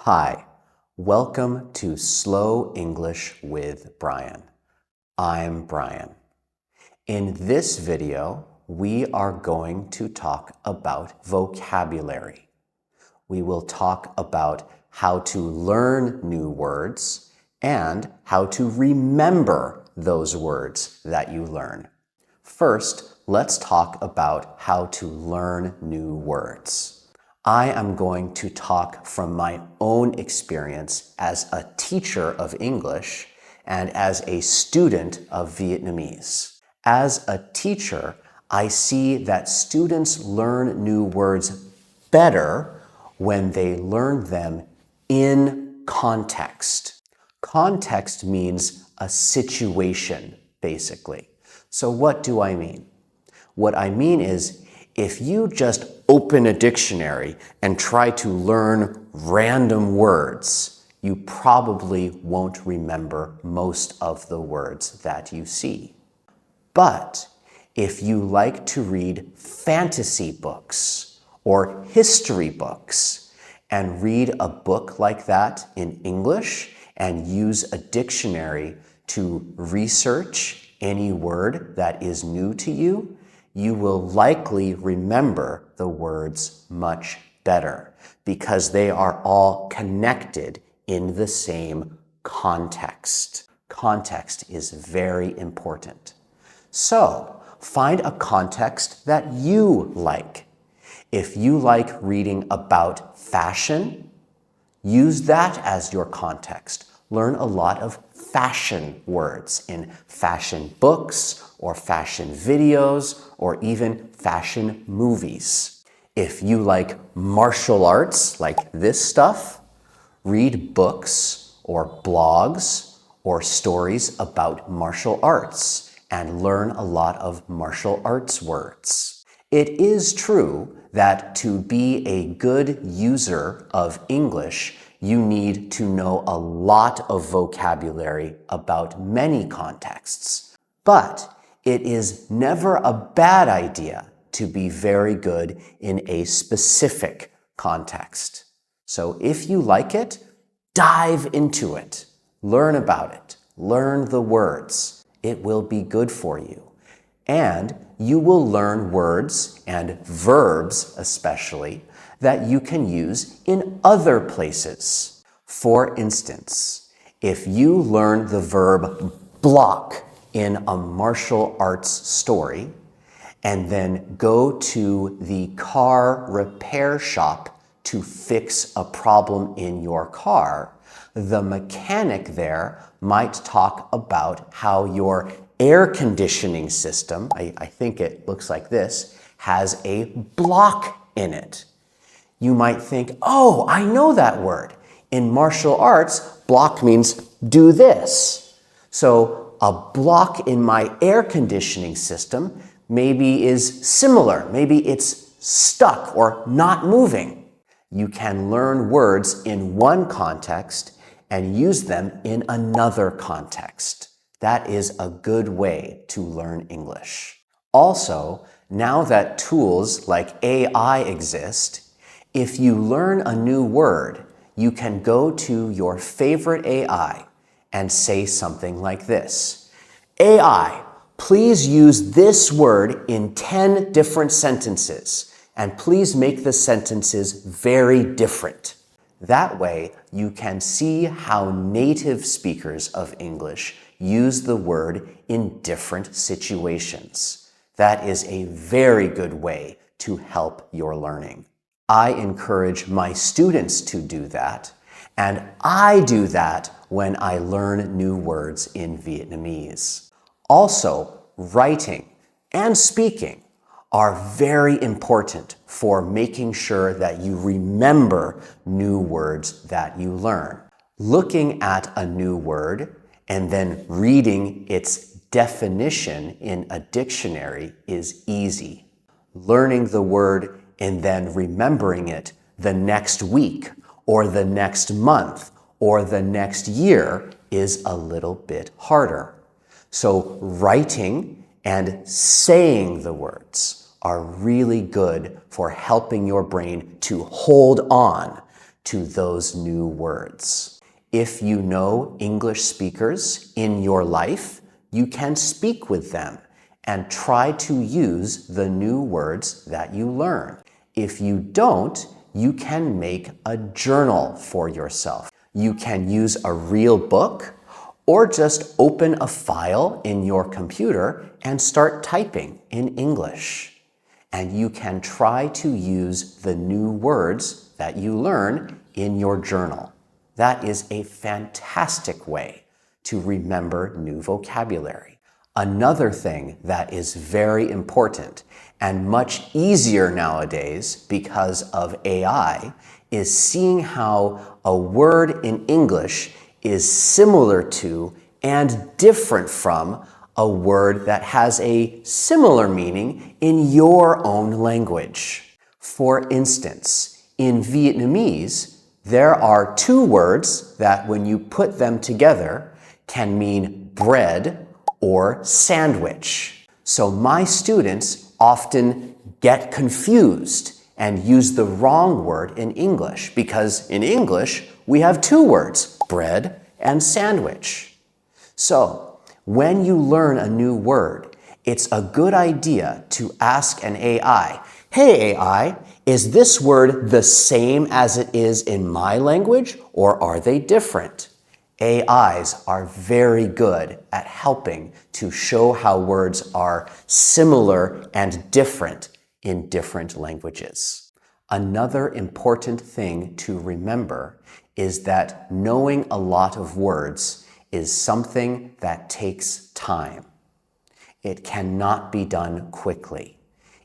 Hi, welcome to Slow English with Brian. I'm Brian. In this video, we are going to talk about vocabulary. We will talk about how to learn new words and how to remember those words that you learn. First, let's talk about how to learn new words. I am going to talk from my own experience as a teacher of English and as a student of Vietnamese. As a teacher, I see that students learn new words better when they learn them in context. Context means a situation, basically. So what do I mean? What I mean is, if you just open a dictionary and try to learn random words, you probably won't remember most of the words that you see. But if you like to read fantasy books or history books and read a book like that in English and use a dictionary to research any word that is new to you, you will likely remember the words much better because they are all connected in the same context. Context is very important. So, find a context that you like. If you like reading about fashion, use that as your context. Learn a lot of fashion words in fashion books or fashion videos or even fashion movies. If you like martial arts, like this stuff, read books or blogs or stories about martial arts and learn a lot of martial arts words. It is true that to be a good user of English, you need to know a lot of vocabulary about many contexts. But it is never a bad idea to be very good in a specific context. So if you like it, dive into it. Learn about it. Learn the words. It will be good for you. And you will learn words and verbs especially that you can use in other places. For instance, if you learn the verb block in a martial arts story and then go to the car repair shop to fix a problem in your car, the mechanic there might talk about how your air conditioning system, I think it looks like this, has a block in it. You might think, oh, I know that word. In martial arts, block means do this. So a block in my air conditioning system maybe is similar. Maybe it's stuck or not moving. You can learn words in one context and use them in another context. That is a good way to learn English. Also, now that tools like AI exist, if you learn a new word, you can go to your favorite AI and say something like this. AI, please use this word in 10 different sentences, and please make the sentences very different. That way, you can see how native speakers of English use the word in different situations. That is a very good way to help your learning. I encourage my students to do that, and I do that when I learn new words in Vietnamese. Also, writing and speaking are very important for making sure that you remember new words that you learn. Looking at a new word and then reading its definition in a dictionary is easy. Learning the word and then remembering it the next week or the next month or the next year is a little bit harder. So writing and saying the words are really good for helping your brain to hold on to those new words. If you know English speakers in your life, you can speak with them and try to use the new words that you learn. If you don't, you can make a journal for yourself. You can use a real book or just open a file in your computer and start typing in English. And you can try to use the new words that you learn in your journal. That is a fantastic way to remember new vocabulary. Another thing that is very important and much easier nowadays because of AI is seeing how a word in English is similar to and different from a word that has a similar meaning in your own language. For instance, in Vietnamese, there are two words that when you put them together can mean bread or sandwich. So my students often get confused and use the wrong word in English because in English we have two words, bread and sandwich. So when you learn a new word, it's a good idea to ask an AI, "Hey AI, is this word the same as it is in my language or are they different?" AIs are very good at helping to show how words are similar and different in different languages. Another important thing to remember is that knowing a lot of words is something that takes time. It cannot be done quickly.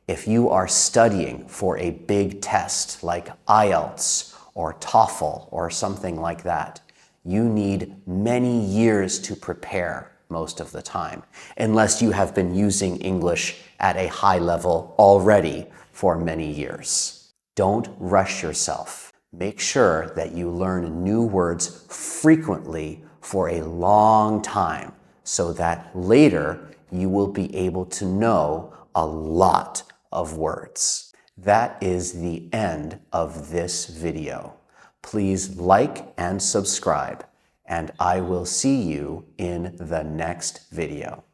If you are studying for a big test like IELTS or TOEFL or something like that, you need many years to prepare most of the time, unless you have been using English at a high level already for many years. Don't rush yourself. Make sure that you learn new words frequently for a long time so that later you will be able to know a lot of words. That is the end of this video. Please like and subscribe, and I will see you in the next video.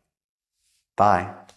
Bye.